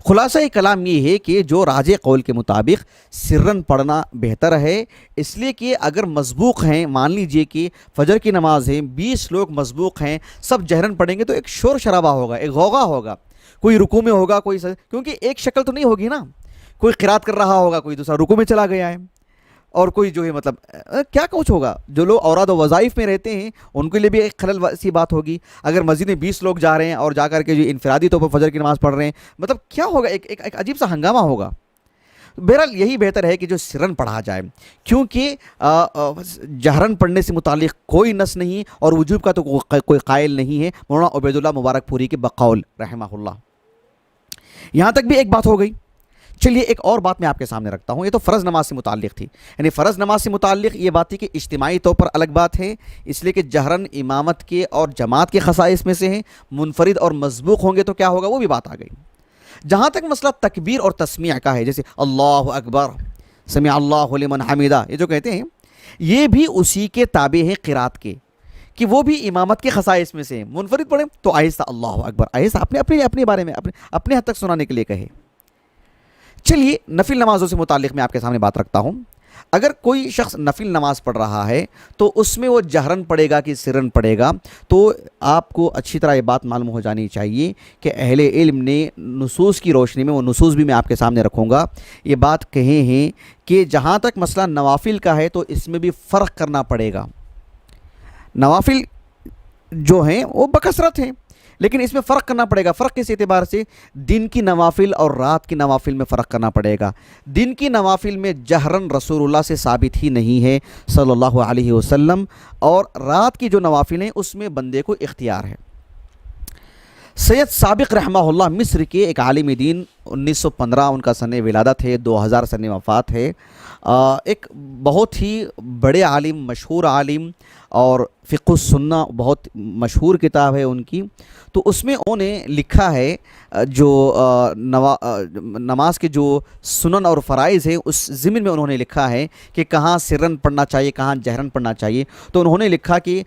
خلاصہ کلام یہ ہے کہ جو راجح قول کے مطابق سرن پڑھنا بہتر ہے، اس لیے کہ اگر مسبوق ہیں، مان لیجئے کہ فجر کی نماز ہے، 20 لوگ مسبوق ہیں، سب جہرن پڑھیں گے تو ایک شور شرابہ ہوگا، ایک غوغا ہوگا، کوئی رکوع میں ہوگا، کوئی کیونکہ ایک شکل تو نہیں ہوگی نا، کوئی قرات کر رہا ہوگا، کوئی دوسرا رکوع میں چلا گیا ہے، اور کوئی جو ہے مطلب کیا کچھ ہوگا۔ جو لوگ اوراد و وظائف میں رہتے ہیں ان کے لیے بھی ایک خلل سی بات ہوگی، اگر مسجد میں 20 لوگ جا رہے ہیں اور جا کر کے جو انفرادی طور پر فجر کی نماز پڑھ رہے ہیں، مطلب کیا ہوگا، ایک عجیب سا ہنگامہ ہوگا۔ بہرحال یہی بہتر ہے کہ جو سرن پڑھا جائے، کیونکہ جہرن پڑھنے سے متعلق کوئی نص نہیں اور وجوب کا تو کوئی قائل نہیں ہے، مولانا عبید اللہ مبارک پوری کے بقول رحمہ اللہ۔ یہاں تک بھی ایک بات ہو گئی۔ چلیے ایک اور بات میں آپ کے سامنے رکھتا ہوں، یہ تو فرض نماز سے متعلق تھی، یعنی فرض نماز سے متعلق یہ بات تھی کہ اجتماعی طور پر الگ بات ہے، اس لیے کہ جہرن امامت کے اور جماعت کے خصائص میں سے ہیں، منفرد اور مسبوق ہوں گے تو کیا ہوگا، وہ بھی بات آ گئی۔ جہاں تک مسئلہ تکبیر اور تسمیع کا ہے، جیسے اللہ اکبر، سمع اللہ لمن حمیدہ، یہ جو کہتے ہیں یہ بھی اسی کے تابع ہیں قرات کے، کہ وہ بھی امامت کے خصائص میں سے ہیں، منفرد پڑھیں تو آہستہ اللہ اکبر، آہستہ اپنے بارے میں اپنے حد تک سنانے کے لیے کہے۔ چلیے نفل نمازوں سے متعلق میں آپ کے سامنے بات رکھتا ہوں۔ اگر کوئی شخص نفل نماز پڑھ رہا ہے تو اس میں وہ جہرن پڑھے گا کہ سرن پڑھے گا، تو آپ کو اچھی طرح یہ بات معلوم ہو جانی چاہیے کہ اہل علم نے نصوص کی روشنی میں، وہ نصوص بھی میں آپ کے سامنے رکھوں گا، یہ بات کہے ہیں کہ جہاں تک مسئلہ نوافل کا ہے تو اس میں بھی فرق کرنا پڑے گا۔ نوافل جو ہیں وہ بکثرت ہیں، لیکن اس میں فرق کرنا پڑے گا۔ فرق کس اعتبار سے؟ دن کی نوافل اور رات کی نوافل میں فرق کرنا پڑے گا۔ دن کی نوافل میں جہرن رسول اللہ سے ثابت ہی نہیں ہے صلی اللہ علیہ وسلم، اور رات کی جو نوافل ہیں اس میں بندے کو اختیار ہے۔ سید سابق رحمہ اللہ مصر کے ایک عالم دین، 1915 ان کا سن ولادت ہے، 2000 سن وفات ہے، ایک بہت ہی بڑے عالم، مشہور عالم، اور فقہ السنہ بہت مشہور کتاب ہے ان کی، تو اس میں انہوں نے لکھا ہے جو نماز کے جو سنن اور فرائض ہیں اس ضمن میں انہوں نے لکھا ہے کہ کہاں سرن پڑھنا چاہیے، کہاں جہرن پڑھنا چاہیے۔ تو انہوں نے لکھا کہ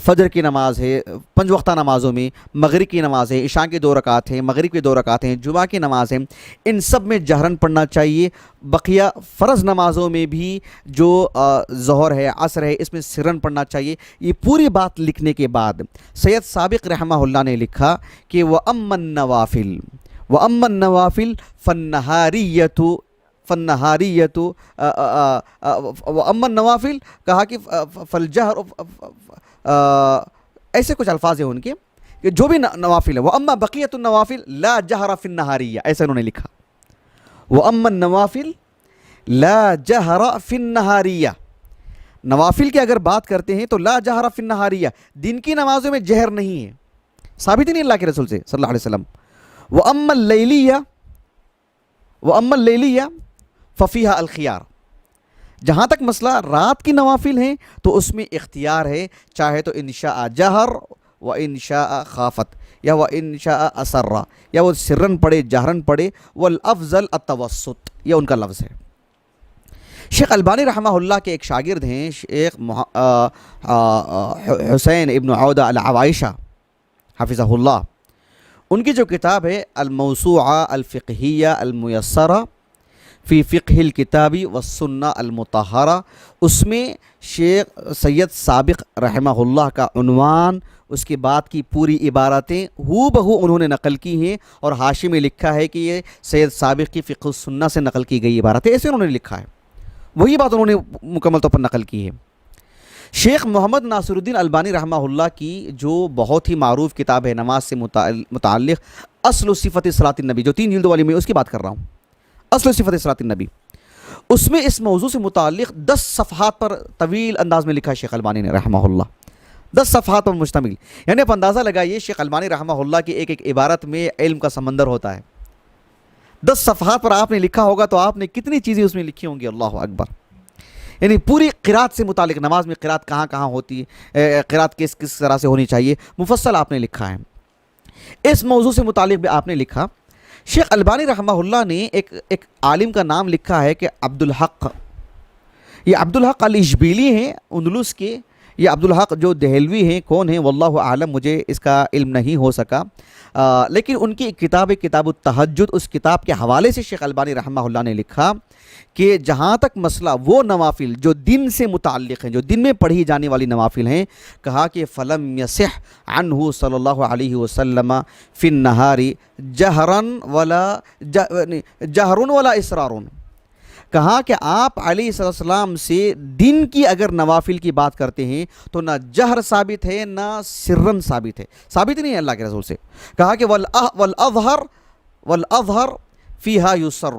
فجر کی نماز ہے، 5 وقتہ نمازوں میں، مغرب کی نماز ہے، عشاء کے 2 رکعت ہیں، مغرب کے 2 رکعت ہیں، جمعہ کی نماز ہے، ان سب میں جہرن پڑھنا چاہیے۔ بقیہ فرض نمازوں میں بھی جو ظہر ہے، عصر ہے، اس میں سرن پڑھنا چاہیے۔ یہ پوری بات لکھنے کے بعد سید سابق رحمہ اللہ نے لکھا کہ وَأَمَّا النَّوَافِلُ فَالنَّهَارِيَّةُ وَأَمَّا النَّوَافِلُ، کہا کہ فَالْجَهْرُ، ایسے کچھ الفاظ ہیں ان کے کہ جو بھی نوافل ہے، وَأَمَّا بَقِيَّةُ النَّوَافِلُ لَا جَهْرَ فِي النَّهَارِيَّةِ، ایسے انہوں نے لکھا، وَأَمَّا النَّوَافِلُ لَا جَهْرَ فِي النَّهَارِيَّةِ، نوافل کی اگر بات کرتے ہیں تو لا جہر فی النہاریہ، دن کی نمازوں میں جہر نہیں ہے، ثابت ہی نہیں اللہ کے رسول سے صلی اللہ علیہ وسلم۔ وَأَمَّا اللَّيْلِيَّةُ فَفِيهَا الْخِيَارُ، جہاں تک مسئلہ رات کی نوافل ہیں تو اس میں اختیار ہے، چاہے تو انشاء جہر و انشاء خافت، یا وہ انشاء اسر، یا وہ سرن پڑھے جہرن پڑھے، والافضل التوسط، یہ ان کا لفظ ہے۔ شیخ البانی رحمہ اللہ کے ایک شاگرد ہیں شیخ حسین ابن عودہ العوائشہ حفظہ اللہ، ان کی جو کتاب ہے الموسوعہ الفقہیہ المیسرہ فی فقہ الکتاب والسنہ المطہرہ، اس میں شیخ سید سابق رحمہ اللہ کا عنوان، اس کے بعد کی پوری عبارتیں ہو بہو انہوں نے نقل کی ہیں، اور حاشی میں لکھا ہے کہ یہ سید سابق کی فقہ السنہ سے نقل کی گئی عبارتیں، ایسے انہوں نے لکھا ہے، وہی بات انہوں نے مکمل طور پر نقل کی ہے۔ شیخ محمد ناصر الدین البانی رحمہ اللہ کی جو بہت ہی معروف کتاب ہے نماز سے متعلق، اصل صفت صلاۃ النبی، جو 3 جلدوں والی میں اس کی بات کر رہا ہوں، اصل صفت صلاۃ النبی، اس میں اس موضوع سے متعلق 10 صفحات پر طویل انداز میں لکھا ہے شیخ البانی نے رحمہ اللہ، 10 صفحات پر مشتمل، یعنی آپ اندازہ لگائیے شیخ البانی رحمہ اللہ کی ایک ایک عبارت میں علم کا سمندر ہوتا ہے۔ 10 صفحات پر آپ نے لکھا ہوگا تو آپ نے کتنی چیزیں اس میں لکھی ہوں گی، اللہ اکبر، یعنی پوری قرات سے متعلق، نماز میں قرات کہاں کہاں ہوتی ہے، قرات کس طرح سے ہونی چاہیے، مفصل آپ نے لکھا ہے۔ اس موضوع سے متعلق بھی آپ نے لکھا، شیخ البانی رحمہ اللہ نے ایک عالم کا نام لکھا ہے کہ عبدالحق، یہ عبدالحق الاشبیلی ہیں اندلس کے، یہ عبدالحق جو دہلوی ہیں کون ہیں واللہ اعلم، مجھے اس کا علم نہیں ہو سکا، لیکن ان کی ایک کتاب ہے کتاب التہجد، اس کتاب کے حوالے سے شیخ البانی رحمہ اللہ نے لکھا کہ جہاں تک مسئلہ وہ نوافل جو دن سے متعلق ہیں، جو دن میں پڑھی جانے والی نوافل ہیں، کہا کہ فلم یصح عنہ صلی اللہ علیہ وسلم فی النہار جہر ولا اسرار، کہا کہ آپ علیہ السلام سے دن کی اگر نوافل کی بات کرتے ہیں تو نہ جہر ثابت ہے نہ سرن ثابت ہے، ثابت نہیں ہے اللہ کے رسول سے، کہا کہ والاظہر فیہا یسر،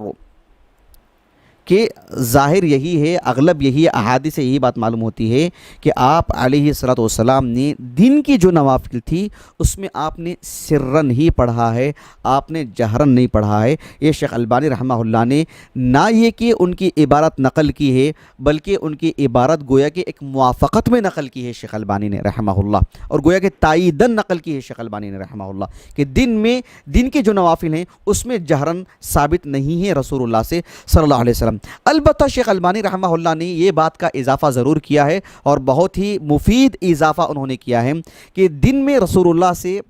کہ ظاہر یہی ہے، اغلب یہی ہے، احادیث سے یہی بات معلوم ہوتی ہے کہ آپ علیہ السلام نے دن کی جو نوافل تھی اس میں آپ نے سرن ہی پڑھا ہے، آپ نے جہرن نہیں پڑھا ہے۔ یہ شیخ البانی رحمہ اللہ نے نہ یہ کہ ان کی عبارت نقل کی ہے، بلکہ ان کی عبارت گویا کہ ایک موافقت میں نقل کی ہے شیخ البانی نے رحمہ اللہ، اور گویا کہ تائیدن نقل کی ہے شیخ البانی نے رحمہ اللہ، کہ دن کے جو نوافل ہیں اس میں جہرن ثابت نہیں ہے رسول اللہ سے صلی اللہ علیہ وسلم۔ البتہ شیخ البانی رحمہ اللہ نے یہ بات کا اضافہ ضرور کیا ہے، اور بہت ہی مفید اضافہ انہوں نے کیا ہے کہ دن میں رسول اللہ سے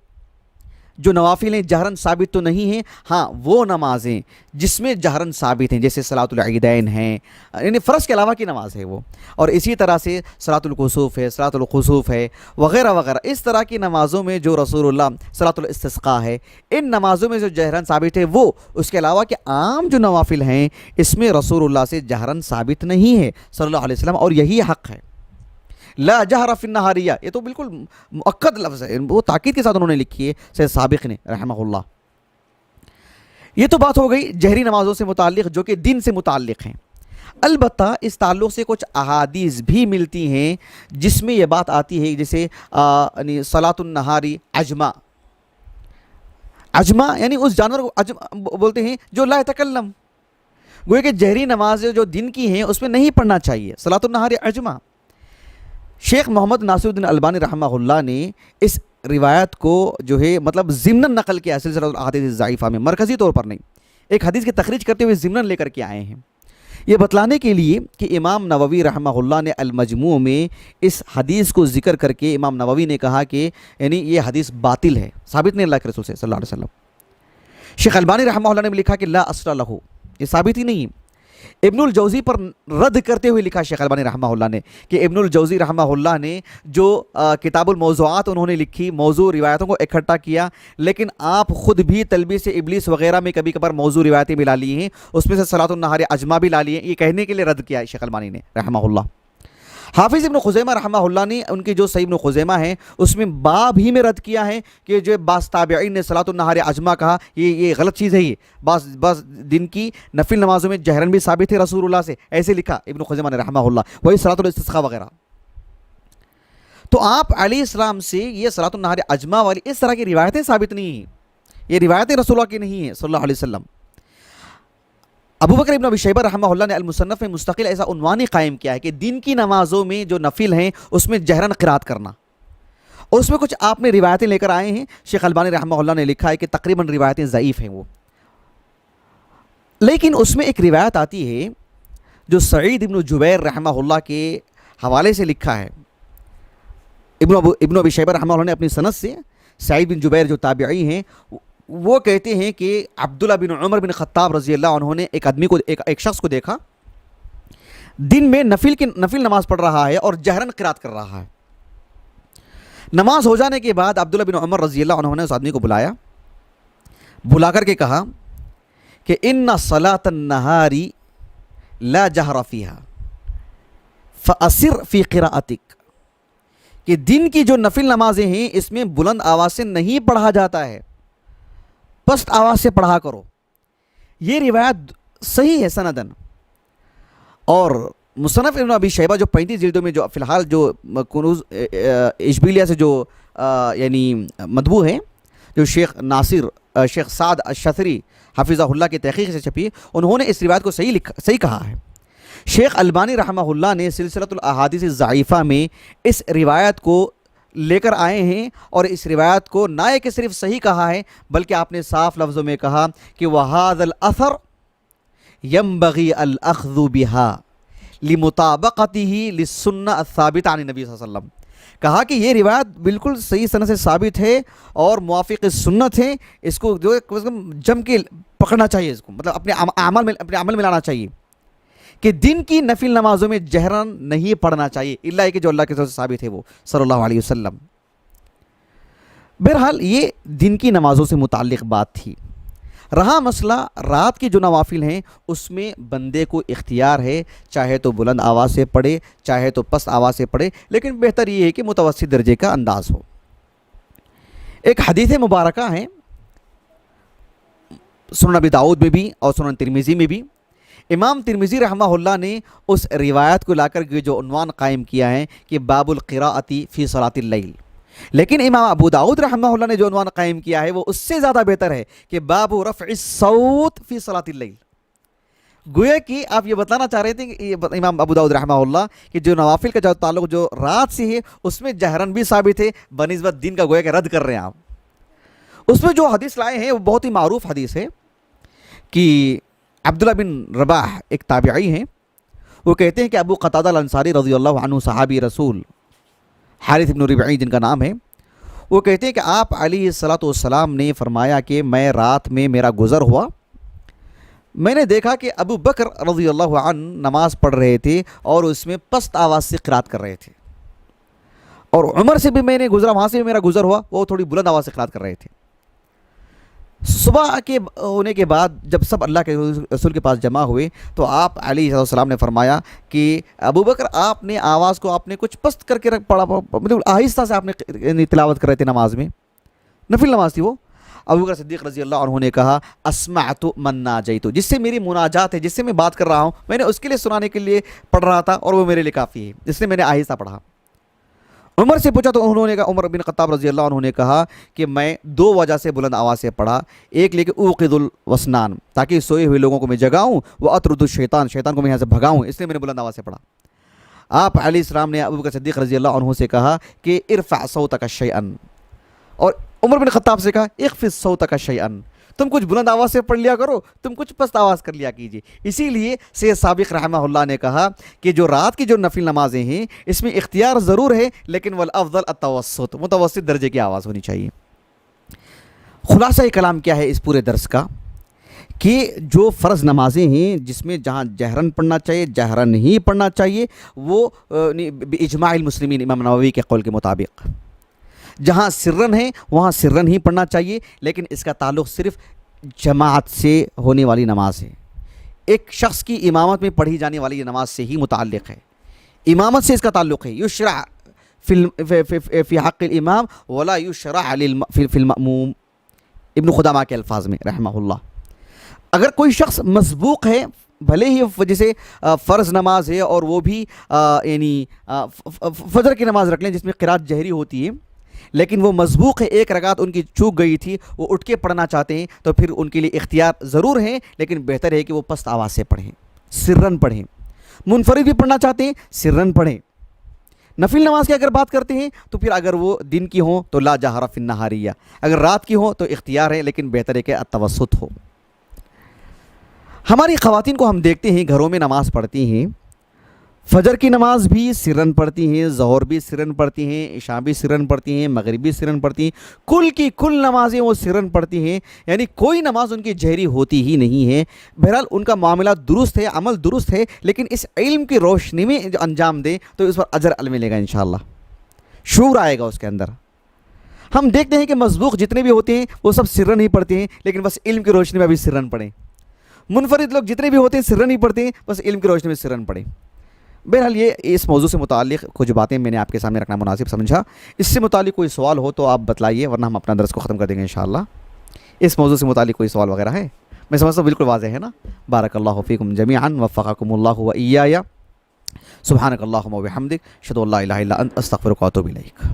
جو نوافل ہیں جہرن ثابت تو نہیں ہیں، ہاں وہ نمازیں جس میں جہرن ثابت ہیں جیسے صلاۃ العیدین ہیں، یعنی فرض کے علاوہ کی نماز ہے وہ، اور اسی طرح سے صلاۃ الکسوف ہے، صلاۃ الخسوف ہے، وغیرہ وغیرہ، اس طرح کی نمازوں میں جو رسول اللہ صلاۃ الاستسقاء ہے، ان نمازوں میں جو جہرن ثابت ہے وہ، اس کے علاوہ کہ عام جو نوافل ہیں اس میں رسول اللہ سے جہرن ثابت نہیں ہے صلی اللہ علیہ وسلم، اور یہی حق ہے۔ لا جہر فی النہاریہ، یہ تو بالکل مؤکد لفظ ہے، وہ تاکید کے ساتھ انہوں نے لکھی ہے سید سابق نے رحمہ اللہ۔ یہ تو بات ہو گئی جہری نمازوں سے متعلق جو کہ دن سے متعلق ہیں۔ البتہ اس تعلق سے کچھ احادیث بھی ملتی ہیں جس میں یہ بات آتی ہے، جیسے یعنی صلاۃ النہاری عجمہ، عجمہ یعنی اس جانور کو عجم بولتے ہیں جو لا یتکلم، گویا کہ جہری نمازیں جو دن کی ہیں اس میں نہیں پڑھنا چاہیے، صلاۃ النہاری عجمہ۔ شیخ محمد ناصر الدین البانی رحمہ اللہ نے اس روایت کو جو ہے مطلب ضمناً نقل کیا سلسلہ الاحادیث الضعیفہ میں، مرکزی طور پر نہیں، ایک حدیث کی تخریج کرتے ہوئے ضمناً لے کر کے آئے ہیں، یہ بتلانے کے لیے کہ امام نووی رحمہ اللہ نے المجموع میں اس حدیث کو ذکر کر کے امام نووی نے کہا کہ یعنی یہ حدیث باطل ہے، ثابت نہیں اللہ کے رسول سے صلی اللہ علیہ وسلم۔ شیخ البانی رحمہ اللہ نے بھی لکھا کہ لا اصل لہ، یہ ثابت ہی نہیں۔ ابن الجوزی پر رد کرتے ہوئے لکھا شیخ البانی رحمہ اللہ نے کہ ابن الجوزی رحمہ اللہ نے جو کتاب الموضوعات انہوں نے لکھی، موضوع روایتوں کو اکٹھا کیا، لیکن آپ خود بھی تلبیس ابلیس وغیرہ میں کبھی کبھار موضوع روایتیں بھی لا لی ہیں، اس میں سے صلاۃ النہار عجمہ بھی لا لی ہیں، یہ کہنے کے لیے رد کیا ہے شیخ البانی نے رحمہ اللہ۔ حافظ ابن خزیمہ رحمہ اللہ نے ان کی جو صحیح ابن خزیمہ ہیں اس میں باب ہی میں رد کیا ہے کہ جو بعض تابعین نے صلاۃ النہار عجمہ کہا، یہ غلط چیز ہے، یہ بعض دن کی نفل نمازوں میں جہرن بھی ثابت ہے رسول اللہ سے، ایسے لکھا ابن خزیمہ نے رحمہ اللہ، وہی صلاۃ الاستسقاء وغیرہ۔ تو آپ علیہ السلام سے یہ صلاۃ النہار عجمہ والی اس طرح کی روایتیں ثابت نہیں ہیں، یہ روایتیں رسول اللہ کی نہیں ہیں صلی اللہ علیہ وسلم۔ ابو بکر ابن ابی شیبہ رحمہ اللہ نے المصنف میں مستقل ایسا عنوان قائم کیا ہے کہ دن کی نمازوں میں جو نفل ہیں اس میں جہرن قرات کرنا، اور اس میں کچھ آپ نے روایتیں لے کر آئے ہیں، شیخ البانی رحمہ اللہ نے لکھا ہے کہ تقریباً روایتیں ضعیف ہیں وہ، لیکن اس میں ایک روایت آتی ہے جو سعید ابن جبیر رحمہ اللہ کے حوالے سے لکھا ہے، ابن ابی شیبہ رحمہ اللہ نے اپنی سند سے، سعید بن جبیر جو تابعی ہیں وہ کہتے ہیں کہ عبداللہ بن عمر بن خطاب رضی اللہ عنہ نے ایک شخص کو دیکھا دن میں نفل نماز پڑھ رہا ہے اور جہرن قرات کر رہا ہے۔ نماز ہو جانے کے بعد عبداللہ بن عمر رضی اللہ عنہ نے اس آدمی کو بلا کر کے کہا کہ ان صلاۃ النہار لا جہر فیہا فاسر فی قراءتک، کہ دن کی جو نفل نمازیں ہیں اس میں بلند آواز سے نہیں پڑھا جاتا ہے، پست آواز سے پڑھا کرو۔ یہ روایت صحیح ہے سندن، اور مصنف ابن ابی شیبہ جو 35 جلدوں میں جو فی الحال جو کنوز اشبیلیہ سے جو یعنی مطبوع ہے، جو شیخ سعد الشثری حفظہ اللہ کی تحقیق سے چھپی، انہوں نے اس روایت کو صحیح کہا ہے۔ شیخ البانی رحمہ اللہ نے سلسلۃ الاحادیث الضعیفہ میں اس روایت کو لے کر آئے ہیں، اور اس روایت کو نہ کہ صرف صحیح کہا ہے بلکہ آپ نے صاف لفظوں میں کہا کہ وَهَذَا الْأَثَرُ يَنْبَغِي الْأَخْذُ بِهَا لمطابقته للسنہ الثابتہ عن النبی صلی اللہ علیہ وسلم. کہا کہ یہ روایت بالکل صحیح سند سے ثابت ہے اور موافق سنت ہے، اس کو جو ہے جم کے پکڑنا چاہیے، اس کو مطلب اپنے عمل میں لانا چاہیے کہ دن کی نفل نمازوں میں جہرن نہیں پڑھنا چاہیے الا کہ جو اللہ کے طرف سے ثابت ہے وہ صلی اللہ علیہ وسلم. بہرحال یہ دن کی نمازوں سے متعلق بات تھی. رہا مسئلہ رات کی جو نوافل ہیں اس میں بندے کو اختیار ہے، چاہے تو بلند آواز سے پڑھے چاہے تو پست آواز سے پڑھے، لیکن بہتر یہ ہے کہ متوسط درجے کا انداز ہو. ایک حدیث مبارکہ ہے سنن ابی داؤد میں بھی اور سنن ترمذی میں بھی. امام ترمذی رحمہ اللہ نے اس روایت کو لا کر کے جو عنوان قائم کیا ہے کہ باب القراءۃ فی صلاۃ اللیل، لیکن امام ابو داؤد رحمہ اللہ نے جو عنوان قائم کیا ہے وہ اس سے زیادہ بہتر ہے کہ باب رفع الصوت فی صلاۃ اللیل. گویا کہ آپ یہ بتانا چاہ رہے تھے کہ امام ابو داؤد رحمہ اللہ کہ جو نوافل کا جو تعلق جو رات سے ہے اس میں جہرن بھی ثابت ہے بنسبت دن کا، گویا کہ رد کر رہے ہیں آپ. اس میں جو حدیث لائے ہیں وہ بہت ہی معروف حدیث ہے کہ عبداللہ بن رباح ایک تابعی ہیں، وہ کہتے ہیں کہ ابو قتادہ الانصاری رضی اللہ عنہ صحابی رسول حارث بن ربعی جن کا نام ہے، وہ کہتے ہیں کہ آپ علیہ الصلاۃ والسلام نے فرمایا کہ میں رات میں میرا گزر ہوا، میں نے دیکھا کہ ابو بکر رضی اللہ عنہ نماز پڑھ رہے تھے اور اس میں پست آواز سے قرات کر رہے تھے، اور عمر سے بھی میں نے گزرا، وہاں سے بھی میرا گزر ہوا، وہ تھوڑی بلند آواز سے قرات کر رہے تھے. صبح کے ہونے کے بعد جب سب اللہ کے رسول کے پاس جمع ہوئے تو آپ علیہ السلام نے فرمایا کہ ابو بکر آپ نے آواز کو آپ نے کچھ پست کر کے پڑھا، مطلب آہستہ سے آپ نے تلاوت کر رہے تھے نماز میں، نفل نماز تھی وہ. ابو بکر صدیق رضی اللہ عنہ نے کہا اسمعت من ناجیت، جس سے میری مناجات ہے، جس سے میں بات کر رہا ہوں، میں نے اس کے لیے سنانے کے لیے پڑھ رہا تھا اور وہ میرے لیے کافی ہے، اس لیے میں نے آہستہ پڑھا. عمر سے پوچھا تو انہوں نے کہا، عمر بن خطاب رضی اللہ عنہ نے کہا کہ میں دو وجہ سے بلند آواز سے پڑھا. ایک لے کے اوقظ الوسنان، تاکہ سوئے ہوئے لوگوں کو میں جگاؤں، وہ اطرد الشیطان، شیطان کو میں یہاں سے بھگاؤں، اس لیے میں نے بلند آواز سے پڑھا. آپ علیہ السلام نے ابو بکر صدیق رضی اللہ عنہ سے کہا کہ ارفع صوتک شیئا، اور عمر بن خطاب سے کہا اخفض صوتک شیئا، تم کچھ بلند آواز سے پڑھ لیا کرو، تم کچھ پست آواز کر لیا کیجیے. اسی لیے سید سابق رحمہ اللہ نے کہا کہ جو رات کی جو نفل نمازیں ہیں اس میں اختیار ضرور ہے، لیکن والافضل التوسط، متوسط درجے کی آواز ہونی چاہیے. خلاصہ کلام کیا ہے اس پورے درس کا کہ جو فرض نمازیں ہیں جس میں جہاں جہرن پڑھنا چاہیے جہرن ہی پڑھنا چاہیے، وہ اجماع المسلمین امام نووی کے قول کے مطابق. جہاں سرن ہے وہاں سرن ہی پڑھنا چاہیے، لیکن اس کا تعلق صرف جماعت سے ہونے والی نماز ہے. ایک شخص کی امامت میں پڑھی جانے والی نماز سے ہی متعلق ہے، امامت سے اس کا تعلق ہے. یشرع فی حق الامام ولا یشرع فی المأموم، ابن خدامہ کے الفاظ میں رحمہ اللہ. اگر کوئی شخص مسبوق ہے، بھلے ہی جیسے فرض نماز ہے اور وہ بھی یعنی فجر کی نماز رکھ لیں جس میں قرات جہری ہوتی ہے، لیکن وہ مسبوق ہے، ایک رکعت ان کی چوک گئی تھی، وہ اٹھ کے پڑھنا چاہتے ہیں، تو پھر ان کے لیے اختیار ضرور ہے، لیکن بہتر ہے کہ وہ پست آواز سے پڑھیں، سرن پڑھیں. منفرد بھی پڑھنا چاہتے ہیں سرن پڑھیں. نفل نماز کی اگر بات کرتے ہیں تو پھر اگر وہ دن کی ہوں تو لا جہر فی النہاریہ، اگر رات کی ہوں تو اختیار ہے، لیکن بہتر ہے کہ التوسط ہو. ہماری خواتین کو ہم دیکھتے ہیں گھروں میں نماز پڑھتی ہیں، فجر کی نماز بھی سرن پڑھتی ہیں، ظہر بھی سرن پڑھتی ہیں، عشاء بھی سرن پڑھتی ہیں، مغرب بھی سرن پڑھتی ہیں، کل کی کل نمازیں وہ سرن پڑھتی ہیں، یعنی کوئی نماز ان کی جہری ہوتی ہی نہیں ہے. بہرحال ان کا معاملہ درست ہے، عمل درست ہے، لیکن اس علم کی روشنی میں جو انجام دیں تو اس پر اجر ملے گا انشاءاللہ، شعور آئے گا اس کے اندر. ہم دیکھتے ہیں کہ مسبوق جتنے بھی ہوتے ہیں وہ سب سرن ہی پڑھتے ہیں، لیکن بس علم کی روشنی میں ابھی سرن پڑھیں. منفرد لوگ جتنے بھی ہوتے ہیں سرن ہی پڑھتے ہیں، بس علم کی روشنی میں سرن پڑھیں. بہرحال یہ اس موضوع سے متعلق کچھ باتیں میں نے آپ کے سامنے رکھنا مناسب سمجھا. اس سے متعلق کوئی سوال ہو تو آپ بتلائیے، ورنہ ہم اپنا درس کو ختم کر دیں گے انشاءاللہ. اس موضوع سے متعلق کوئی سوال وغیرہ ہے؟ میں سمجھتا ہوں بالکل واضح ہے نا. بارک اللہ فیکم جمیعا وفقکم اللہ و ایایا. سبحانک اللہم و بحمدک، اشہد ان لا الہ الا انت، استغفرک و اتوب الیک.